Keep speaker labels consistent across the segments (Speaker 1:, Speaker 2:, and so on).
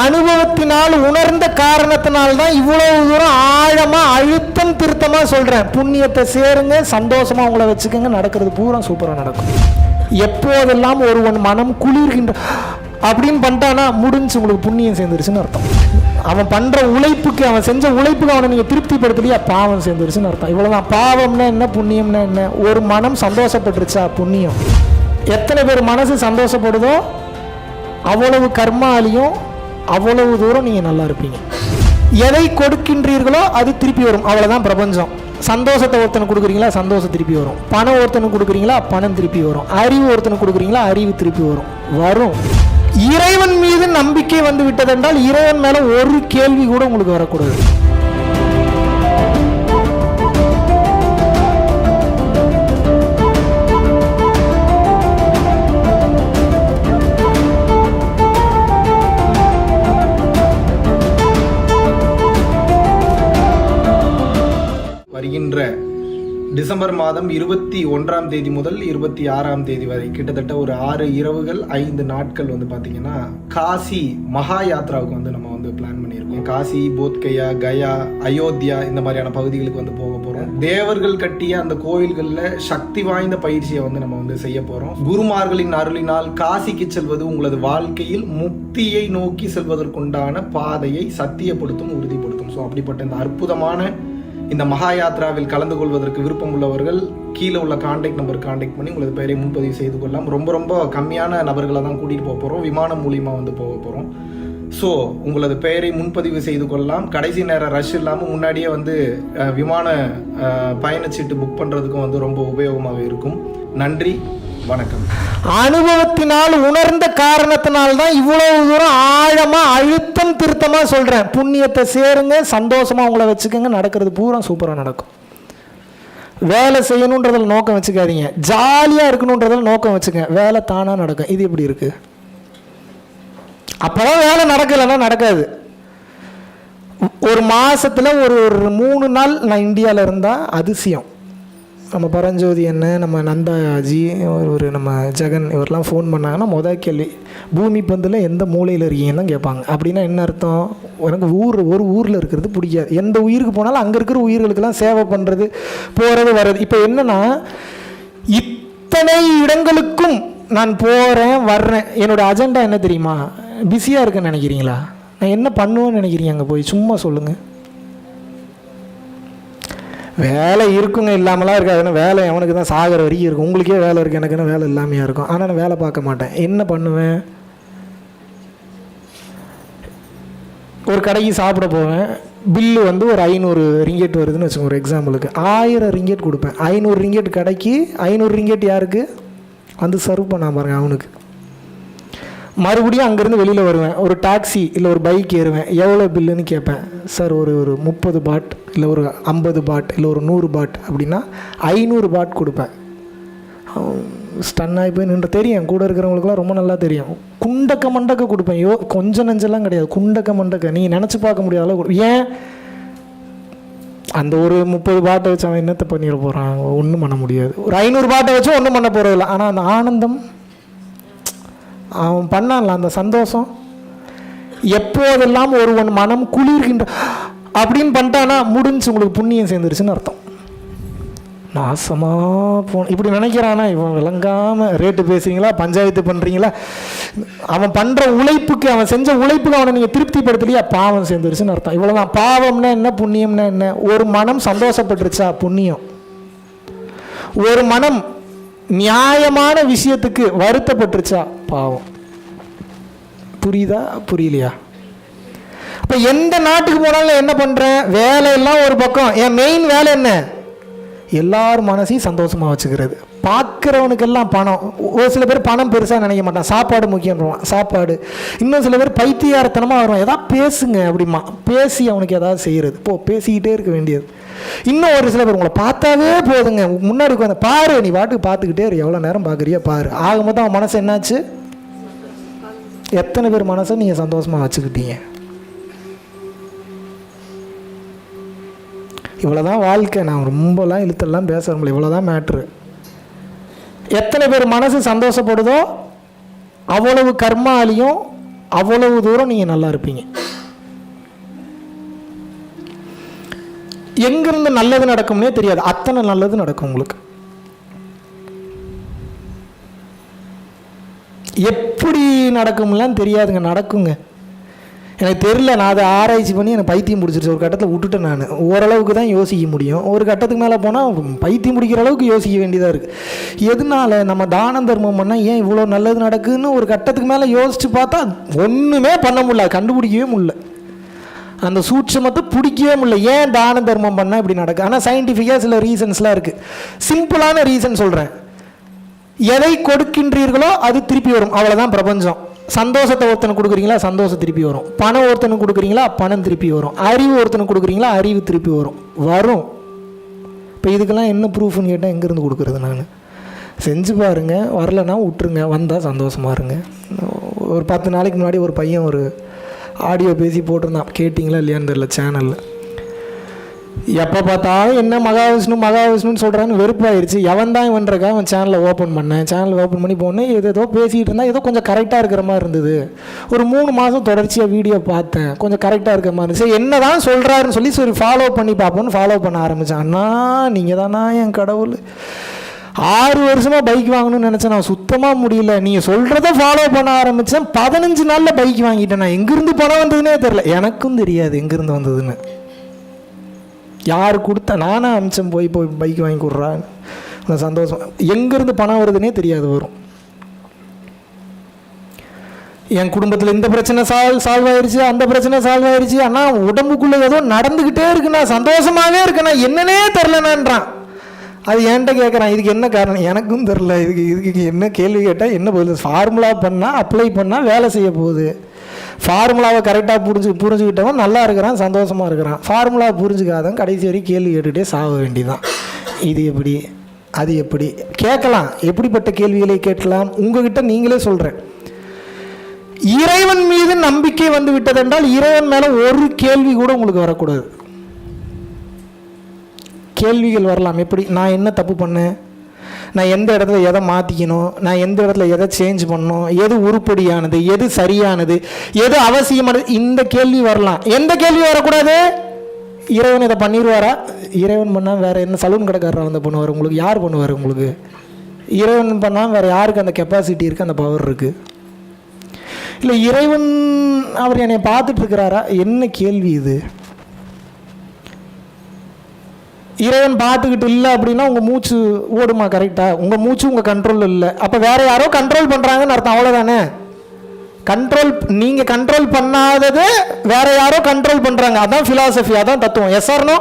Speaker 1: அனுபவத்தினால் உணர்ந்த காரணத்தினால்தான் இவ்வளவு தூரம் ஆழமா அழுத்தம் திருத்தமா சொல்றேன். புண்ணியத்தை சேருங்க, சந்தோஷமா உங்களை வச்சுக்கோங்க, நடக்கிறது பூரா சூப்பரா நடக்கும். எப்போதெல்லாம் ஒருவன் மனம் குளிர்கின்ற அப்படின்னு பண்ணிட்டானா முடிஞ்சு, உங்களுக்கு புண்ணியம் சேர்ந்துருச்சுன்னு அர்த்தம். அவன் பண்ற உழைப்புக்கு, அவன் செஞ்ச உழைப்புக்கு அவனை நீங்க திருப்திப்படுத்தலையா, பாவம் சேர்ந்துருச்சுன்னு அர்த்தம். இவ்வளவுதான். பாவம்னா என்ன, புண்ணியம்னா என்ன? ஒரு மனம் சந்தோஷப்பட்டுருச்சா புண்ணியம். எத்தனை பேர் மனசு சந்தோஷப்படுதோ அவ்வளவு கர்மாலையும் அவ்வளவு தூரம் நீங்க நல்லா இருப்பீங்க. எதை கொடுக்கின்றீர்களோ அது திருப்பி வரும். அவ்வளவுதான் பிரபஞ்சம். சந்தோஷத்தை ஒருத்தனுக்கு கொடுக்குறீங்களா, சந்தோஷம் திருப்பி வரும். பணம் ஒருத்தனுக்கு கொடுக்குறீங்களா, பணம் திருப்பி வரும். அறிவு ஒருத்தனுக்கு கொடுக்குறீங்களா, அறிவு திருப்பி வரும். இறைவன் மீது நம்பிக்கை வந்து விட்டதென்றால் இறைவன் மேல ஒரு கேள்வி கூட உங்களுக்கு வரக்கூடாது.
Speaker 2: வருகின்ற டிசம்பர் மாதம் 21ஆம் தேதி முதல் 26ஆம் தேதி வரை கிட்டத்தட்ட ஒரு 6 இரவுகள் 5 நாட்கள் வந்து பார்த்தீங்கன்னா காசி மகா யாத்ராவுக்கு வந்து நம்ம வந்து பிளான் பண்ணியிருக்கோம். காசி, போத்கயா, கயா, அயோத்தியா இந்த மாதிரியான பகுதிகளுக்கு வந்து போக போகிறோம். தேவர்கள் கட்டிய அந்த கோயில்களில் சக்தி வாய்ந்த பயிற்சியை வந்து நம்ம வந்து செய்ய போகிறோம். குருமார்களின் அருளினால் காசிக்கு செல்வது உங்களது வாழ்க்கையில் முக்தியை நோக்கி செல்வதற்குண்டான பாதையை சத்தியப்படுத்தும், உறுதிப்படுத்தும். ஸோ அப்படிப்பட்ட இந்த அற்புதமான இந்த மகா யாத்ராவில் கலந்து கொள்வதற்கு விருப்பம் உள்ளவர்கள் கீழே உள்ள கான்டாக்ட் நம்பர் கான்டாக்ட் பண்ணி உங்களது பெயரை முன்பதிவு செய்து கொள்ளலாம். ரொம்ப கம்மியான நபர்களை தான் கூட்டிகிட்டு போக போகிறோம். விமானம் மூலியமாக வந்து போக போகிறோம். ஸோ உங்களது பெயரை முன்பதிவு செய்து கொள்ளலாம். கடைசி நேரம் ரஷ் இல்லாமல் முன்னாடியே வந்து விமான பயணச்சீட்டு புக் பண்ணுறதுக்கும் வந்து ரொம்ப உபயோகமாக இருக்கும். நன்றி, வணக்கம்.
Speaker 1: அனுபவத்தினால் உணர்ந்த காரணத்தினால்தான் இவ்வளவு தூரம் ஆழமா அழுத்தம் திருத்தமா சொல்றேன். புண்ணியத்தை சேருங்க, சந்தோஷமா உங்களை வச்சுக்கோங்க, நடக்கிறது பூரா சூப்பரா நடக்கும். வேலை செய்யணுன்றதில் நோக்கம் வச்சுக்காதீங்க, ஜாலியா இருக்கணுன்றதில் நோக்கம் வச்சுக்க, வேலை தானா நடக்கும். இது எப்படி இருக்கு? அப்பதான் வேலை நடக்கலைன்னா நடக்காது. ஒரு மாசத்துல ஒரு 3 நாள் நான் இந்தியாவில் இருந்தா அதிசயம். நம்ம பரஞ்சோதி என்ன, நம்ம நந்தாஜி, ஒரு நம்ம ஜெகன் இவரெல்லாம் ஃபோன் பண்ணாங்கன்னா மொதல் கேள்வி பூமி பந்தில் எந்த மூலையில் இருக்கீங்கன்னு தான் கேட்பாங்க. அப்படின்னா என்ன அர்த்தம்? எனக்கு ஒரு ஊரில் இருக்கிறது பிடிக்காது. எந்த உயிருக்கு போனாலும் அங்கே இருக்கிற உயிர்களுக்கெல்லாம் சேவை பண்ணுறது, போகிறது வர்றது. இப்போ என்னென்னா இத்தனை இடங்களுக்கும் நான் போகிறேன் வர்றேன். என்னோடய அஜெண்டா என்ன தெரியுமா? பிஸியாக இருக்குன்னு நினைக்கிறீங்களா? நான் என்ன பண்ணுவேன்னு நினைக்கிறீங்க? அங்கே போய் சும்மா சொல்லுங்கள். வேலை இருக்குங்க, இல்லாமலாம் இருக்காதுன்னு. வேலை அவனுக்கு தான் சாகிற வரைக்கும் இருக்கும். உங்களுக்கே வேலை இருக்குது, எனக்குன்னு வேலை இல்லாமையாக இருக்கும். ஆனால் நான் வேலை பார்க்க மாட்டேன். என்ன பண்ணுவேன்? ஒரு கடைக்கு சாப்பிட போவேன். பில்லு வந்து ஒரு 500 ரிங்கெட் வருதுன்னு வச்சுக்கோங்க. ஒரு எக்ஸாம்பிளுக்கு 1000 ரிங்கெட் கொடுப்பேன். 500 ரிங்கெட் கடைக்கு, 500 ரிங்கெட் யாருக்கு? வந்து சர்வ் பண்ண பாருங்க அவனுக்கு. மறுபடியும் அங்கேருந்து வெளியில் வருவேன். ஒரு டாக்ஸி இல்லை ஒரு பைக் ஏறுவேன். எவ்வளோ பில்லுன்னு கேட்பேன். சார் ஒரு 30 பாட் இல்லை ஒரு 50 பாட் இல்லை ஒரு 100 பாட் அப்படின்னா 500 பாட் கொடுப்பேன். ஸ்டன் ஆகி போய் நின்று தெரியும். கூட இருக்கிறவங்களுக்குலாம் ரொம்ப நல்லா தெரியும். குண்டக்க மண்டக்க கொடுப்பேன். கொஞ்சம் நஞ்செல்லாம் கிடையாது, குண்டக்க மண்டக்க. நீங்கள் நினச்சி பார்க்க முடியாத அளவு. ஏன்? அந்த ஒரு 30 பாட்டை வச்சு அவன் என்னத்தை பண்ணிட போகிறான்? ஒன்றும் பண்ண முடியாது. ஒரு 500 பாட்டை வச்சு ஒன்றும் பண்ண போகிறதில்ல. ஆனால் அந்த ஆனந்தம் அவன் பண்ணான்ல, அந்த சந்தோஷம். எப்போதெல்லாம் ஒருவன் மனம் குளிர்கின்ற அப்படின்னு பண்ணிட்டானா முடிஞ்சு, உங்களுக்கு புண்ணியம் சேர்ந்துருச்சுன்னு அர்த்தம். நாசமாக போன இப்படி நினைக்கிறானா? இவன் விளங்காமல் ரேட்டு பேசுகிறீங்களா, பஞ்சாயத்து பண்ணுறீங்களா? அவன் பண்ணுற உழைப்புக்கு, அவன் செஞ்ச உழைப்புக்கு அவனை நீங்கள் திருப்திப்படுத்தலையா, பாவம் சேர்ந்துருச்சுன்னு அர்த்தம். இவ்வளோதான். பாவம்னா என்ன, புண்ணியம்னா என்ன? ஒரு மனம் சந்தோஷப்பட்டுருச்சா புண்ணியம். ஒரு மனம் நியாயமான விஷயத்துக்கு வருத்தப்பட்டுருச்சா பாவம். புரியுதா, புரியலையா? அப்போ எந்த நாட்டுக்கு போனாலும் என்ன பண்ணுறேன்? வேலையெல்லாம் ஒரு பக்கம். என் மெயின் வேலை என்ன? எல்லாரும் மனசையும் சந்தோஷமாக வச்சுக்கிறது. பார்க்குறவனுக்கெல்லாம் பணம். ஒரு சில பேர் பணம் பெருசாக நினைக்க மாட்டான், சாப்பாடு முக்கியம்ன்றான். சாப்பாடு. இன்னும் சில பேர் பைத்தியார்த்தனமாக வருவான். எதாவது பேசுங்க அப்படிமா, பேசி அவனுக்கு எதாவது செய்கிறது. பேசிக்கிட்டே இருக்க வேண்டியது. இன்னும் ஒரு சில பேர் உங்களை பார்த்தாவே போதுங்க, முன்னாடி உட்காந்து பாரு, நீ பாட்டுக்கு பார்த்துக்கிட்டே இரு, எவ்வளோ நேரம் பார்க்குறியா பாரு. ஆக மொத்தம் அவன் மனசு என்னாச்சு? எத்தனை பேர் மனசை நீங்கள் சந்தோஷமாக வச்சுக்கிட்டீங்க? இவ்வளோதான் வாழ்க்கை. நான் ரொம்பலாம் இழுத்தெல்லாம் பேச முடியல. இவ்வளோதான் மேட்ரு. எத்தனை பேர் மனசு சந்தோஷப்படுதோ அவ்வளவு கர்மாலையும் அவ்வளவு தூரம் நீங்கள் நல்லா இருப்பீங்க. எங்கிருந்து நல்லது நடக்கும்னே தெரியாது, அத்தனை நல்லது நடக்கும் உங்களுக்கு. எப்படி நடக்கும்லாம் தெரியாதுங்க, நடக்குங்க. எனக்கு தெரியல, நான் அதை ஆராய்ச்சி பண்ணி எனக்கு பைத்தியம் பிடிச்சிருச்சு. ஒரு கட்டத்தில் விட்டுட்டேன். நான் ஓரளவுக்கு தான் யோசிக்க முடியும். ஒரு கட்டத்துக்கு மேலே போனால் பைத்தியம் பிடிக்கிற அளவுக்கு யோசிக்க வேண்டியதாக இருக்குது. எதனால நம்ம தானம் தர்மம் பண்ணால் ஏன் இவ்வளோ நல்லது நடக்குதுன்னு ஒரு கட்டத்துக்கு மேலே யோசித்து பார்த்தா ஒன்றுமே பண்ண முடியல, கண்டுபிடிக்கவே முடியல. அந்த சூட்சமத்தை பிடிக்கவே முடியல. ஏன் தான தர்மம் பண்ணால் இப்படி நடக்குது? ஆனால் சயின்டிஃபிக்காக சில ரீசன்ஸ்லாம் இருக்குது. சிம்பிளான ரீசன் சொல்கிறேன். எதை கொடுக்கின்றீர்களோ அது திருப்பி வரும், அவ்வளோதான் பிரபஞ்சம். சந்தோஷத்தை ஒருத்தனுக்கு கொடுக்குறீங்களா, சந்தோஷம் திருப்பி வரும். பணம் ஒருத்தனுக்கு கொடுக்குறீங்களா, பணம் திருப்பி வரும். அறிவு ஒருத்தனுக்கு கொடுக்குறீங்களா, அறிவு திருப்பி வரும். இப்போ இதுக்கெல்லாம் என்ன ப்ரூஃப்னு கேட்டால் எங்கேருந்து கொடுக்குறது? நான் செஞ்சு பாருங்கள், வரலைன்னா விட்டுருங்க, வந்தால் சந்தோஷமாக இருங்க. ஒரு 10 நாளைக்கு முன்னாடி ஒரு பையன் ஒரு ஆடியோ பேசி போட்டிருந்தான், கேட்டிங்களா இல்லையான்னு தெரியல சேனலில். எப்போ பார்த்தாலும் என்ன மகாவிஷ்ணுன்னு சொல்கிறான்னு வெறுப்பாயிருச்சு. எவன் தான் இவன்றக்கா அவன் சேனலை ஓப்பன் பண்ணேன். சேனல் ஓப்பன் பண்ணி போனேன், ஏதோ பேசிகிட்டு இருந்தால் ஏதோ கொஞ்சம் கரெக்டாக இருக்கிற மாதிரி இருந்தது. ஒரு 3 மாதம் தொடர்ச்சியாக வீடியோ பார்த்தேன், கொஞ்சம் கரெக்டாக இருக்கிற மாதிரி இருந்துச்சு. என்ன தான் சொல்கிறாருன்னு சொல்லி சரி ஃபாலோ பண்ணி பார்ப்போன்னு ஃபாலோ பண்ண ஆரம்பித்தேன். அண்ணா நீங்கள் தானா என் கடவுள். 6 வருஷமாக பைக் வாங்கணும்னு நினச்சேன், நான் சுத்தமாக முடியல. நீங்கள் சொல்கிறத ஃபாலோ பண்ண ஆரம்பித்தேன். 15 நாளில் பைக் வாங்கிட்டேன். நான் எங்கேருந்து பணம் வந்ததுன்னே தெரில, எனக்கும் தெரியாது எங்கேருந்து வந்ததுன்னு. யார் கொடுத்தா? நானே அமிச்சம் போய் பைக் வாங்கி கொடுறான்னு சந்தோஷம். எங்கேருந்து பணம் வருதுன்னே தெரியாது, வரும். என் குடும்பத்தில் இந்த பிரச்சனை சால்வ் ஆயிடுச்சு, அந்த பிரச்சனை சால்வ் ஆயிடுச்சு. ஆனால் உடம்புக்குள்ளே ஏதோ நடந்துக்கிட்டே இருக்குண்ணா, சந்தோஷமாகவே இருக்குண்ணா, என்னன்னே தெரிலனான்றான். அது என்கிட்ட கேட்குறான், இதுக்கு என்ன காரணம்? எனக்கும் தெரில. இதுக்கு என்ன கேள்வி கேட்டால் என்ன பதில்? ஃபார்முலா பண்ணால் அப்ளை பண்ணால் வேலை செய்ய போகுது. ஃபார்முலாவை கரெக்டாக புரிஞ்சுக்கிட்டவன் நல்லா இருக்கிறான், சந்தோஷமாக இருக்கிறான். ஃபார்முலா புரிஞ்சுக்காதவன் கடைசி வரைக்கும் கேள்வி கேட்டுகிட்டே சாக வேண்டியதான். இது எப்படி, அது எப்படி கேட்கலாம்? எப்படிப்பட்ட கேள்விகளை கேட்கலாம்? உங்ககிட்ட நீங்களே சொல்கிறேன். இறைவன் மீது நம்பிக்கை வந்து விட்டதென்றால் இறைவன் மேலே ஒரு கேள்வி கூட உங்களுக்கு வரக்கூடாது. கேள்விகள் வரலாம். எப்படி? நான் என்ன தப்பு பண்ணேன், நான் எந்த இடத்துல எதை மாற்றிக்கணும், நான் எந்த இடத்துல எதை சேஞ்ச் பண்ணணும், எது உருப்படியானது, எது சரியானது, எது அவசியமானது, இந்த கேள்வி வரலாம். எந்த கேள்வி வரக்கூடாது? இறைவன் இதை பண்ணிடுவாரா? இறைவன் பண்ணால் வேறு என்ன சலூன் கடைக்காரராக வந்து பண்ணுவார் உங்களுக்கு? யார் பண்ணுவார் உங்களுக்கு? இறைவன் பண்ணால் வேறு யாருக்கு அந்த கெப்பாசிட்டி இருக்குது, அந்த பவர் இருக்குது? இல்லை இறைவன் அவர் என்னை பார்த்துட்ருக்கிறாரா? என்ன கேள்வி இது? இறைவன் பார்த்துக்கிட்டு இல்லை அப்படின்னா உங்கள் மூச்சு ஓடுமா? கரெக்டாக உங்கள் மூச்சு உங்கள் கண்ட்ரோல் இல்லை. அப்போ வேறு யாரோ கண்ட்ரோல் பண்ணுறாங்கன்னு அர்த்தம், அவ்வளோதானே? நீங்கள் கண்ட்ரோல் பண்ணாதது வேற யாரோ கண்ட்ரோல் பண்ணுறாங்க. அதான் ஃபிலாசபி, அதான் தத்துவம். Yes or no?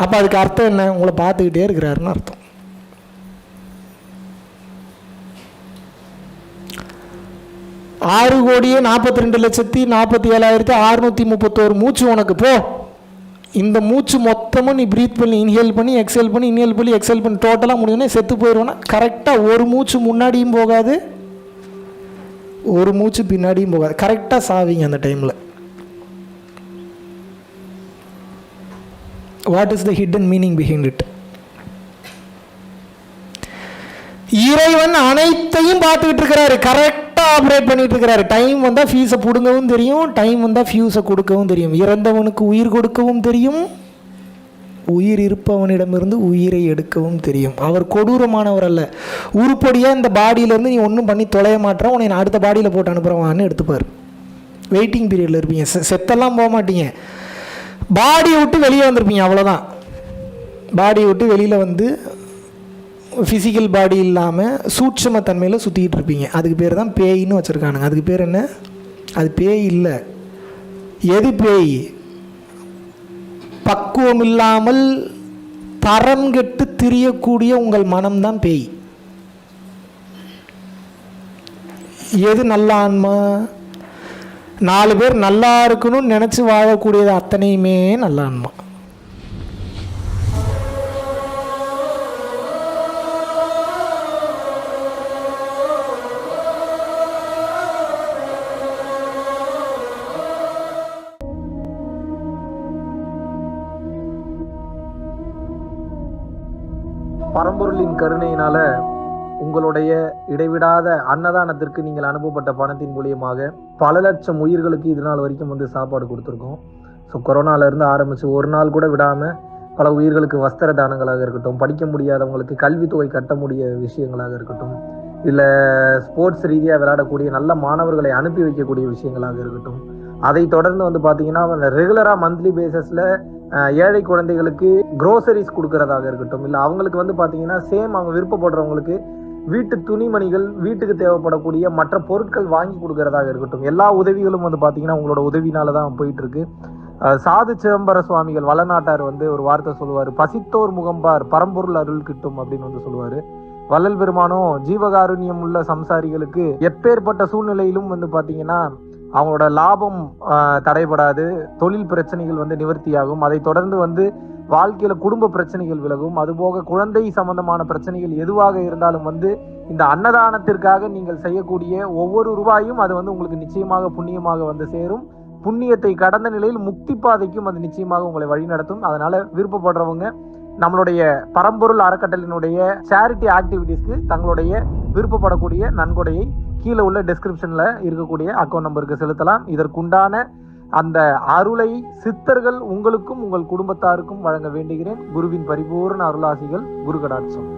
Speaker 1: அப்போ அதுக்கு அர்த்தம் என்ன? உங்களை பார்த்துக்கிட்டே இருக்கிறாருன்னு அர்த்தம். ஆறு கோடியே 42,47,631 மூச்சு உனக்கு போ. இந்த மூச்சு மொத்தமும் நீ ப்ரீத் பண்ணி இன்ஹேல் பண்ணி எக்ஸேல் பண்ணி இன்ஹேல் பண்ணி எக்ஸேல் பண்ணி டோட்டலாக முடியும்னா செத்து போயிடுவோன்னா கரெக்டாக ஒரு மூச்சு முன்னாடியும் போகாது, ஒரு மூச்சு பின்னாடியும் போகாது. கரெக்டாக சாவிங்க அந்த டைமில். What is the hidden meaning behind it? இறைவன் அனைத்தையும் பார்த்துக்கிட்டு இருக்கிறாரு, கரெக்டாக ஆப்ரேட் பண்ணிட்டு இருக்கிறாரு. டைம் வந்தால் ஃபீஸை பிடுங்கவும் தெரியும், டைம் வந்தால் ஃபியூஸை கொடுக்கவும் தெரியும். இறந்தவனுக்கு உயிர் கொடுக்கவும் தெரியும், உயிர் இருப்பவனிடமிருந்து உயிரை எடுக்கவும் தெரியும். அவர் கொடூரமானவர் அல்ல. உருப்படியாக இந்த பாடியிலேருந்து நீ ஒன்றும் பண்ணி தொலைய மாட்டேற, உன்னை நான் அடுத்த பாடியில் போட்டு அனுப்புகிறவான்னு எடுத்துப்பார். வெயிட்டிங் பீரியடில் இருப்பீங்க, செத்தெல்லாம் போக மாட்டீங்க. பாடியை விட்டு வெளியே வந்திருப்பீங்க, அவ்வளோதான். பாடியை விட்டு வெளியில் வந்து ஃபிசிக்கல் பாடி இல்லாமல் சூட்சம தன்மையில் சுற்றிக்கிட்டு இருப்பீங்க. அதுக்கு பேர் தான் பேயின்னு வச்சுருக்கானுங்க. அதுக்கு பேர் என்ன? அது பேய் இல்லை. எது பேய்? பக்குவம் இல்லாமல் தரம் கெட்டு திரியக்கூடிய உங்கள் மனம்தான் பேய். எது நல்ல ஆன்மா? 4 பேர் நல்லா இருக்கணும்னு நினச்சி வாழக்கூடியது அத்தனையுமே நல்ல ஆன்மா. பரம்பொருளின் கருணையினால
Speaker 2: உங்களுடைய இடைவிடாத அன்னதானத்திற்கு நீங்கள் அனுப்பப்பட்ட பணத்தின் மூலியமாக பல லட்சம் உயிர்களுக்கு இது நாள் வரைக்கும் வந்து சாப்பாடு கொடுத்துருக்கோம். ஸோ கொரோனாலேருந்து ஆரம்பித்து ஒரு நாள் கூட விடாமல் பல உயிர்களுக்கு வஸ்திர தானங்களாக இருக்கட்டும், படிக்க முடியாதவங்களுக்கு கல்வித்தொகை கட்ட முடிய விஷயங்களாக இருக்கட்டும், இல்லை ஸ்போர்ட்ஸ் ரீதியாக விளையாடக்கூடிய நல்ல மாணவர்களை அனுப்பி வைக்கக்கூடிய விஷயங்களாக இருக்கட்டும், அதை தொடர்ந்து வந்து பார்த்தீங்கன்னா ரெகுலராக மந்த்லி பேசிஸில் ஏழை குழந்தைகளுக்கு க்ரோசரிஸ் கொடுக்கறதாக இருக்கட்டும், இல்லை அவங்களுக்கு வந்து பார்த்தீங்கன்னா சேம் அவங்க விருப்பப்படுறவங்களுக்கு வீட்டு துணிமணிகள், வீட்டுக்கு தேவைப்படக்கூடிய மற்ற பொருட்கள் வாங்கி கொடுக்கறதாக இருக்கட்டும், எல்லா உதவிகளும் வந்து பார்த்தீங்கன்னா உங்களோட உதவினால தான் போயிட்டு இருக்கு. சாது சிதம்பர சுவாமிகள் வளநாட்டார் வந்து ஒரு வார்த்தை சொல்லுவார், பசித்தோர் முகம்பார் பரம்பொருள் அருள் கிட்டும் அப்படின்னு வந்து சொல்லுவார். வள்ளல் பெருமானும் ஜீவகாருண்யம் உள்ள சம்சாரிகளுக்கு எப்பேற்பட்ட சூழ்நிலையிலும் வந்து பார்த்தீங்கன்னா அவங்களோட லாபம் தடைபடாது, தொழில் பிரச்சனைகள் வந்து நிவர்த்தியாகும், அதை தொடர்ந்து வந்து வாழ்க்கையில குடும்ப பிரச்சனைகள் விலகும், அதுபோக குழந்தை சம்பந்தமான பிரச்சனைகள் எதுவாக இருந்தாலும் வந்து இந்த அன்னதானத்திற்காக நீங்கள் செய்யக்கூடிய ஒவ்வொரு ரூபாயும் அது வந்து உங்களுக்கு நிச்சயமாக புண்ணியமாக வந்து சேரும். புண்ணியத்தை கடந்த நிலையில் முக்தி பாதைக்கும் அது நிச்சயமாக உங்களை வழிநடத்தும். அதனால விருப்பப்படுறவங்க நம்மளுடைய பரம்பொருள் அறக்கட்டளையினுடைய சேரிட்டி ஆக்டிவிட்டீஸ்க்கு தங்களுடைய விருப்பப்படக்கூடிய நன்கொடையை கீழே உள்ள டெஸ்கிரிப்ஷன்ல இருக்கக்கூடிய அக்கௌண்ட் நம்பருக்கு செலுத்தலாம். இதற்குண்டான அந்த அருளை சித்தர்கள் உங்களுக்கும் உங்கள் குடும்பத்தாருக்கும் வழங்க வேண்டுகிறேன். குருவின் பரிபூர்ண அருளாசிகள். குரு கடாட்சம்.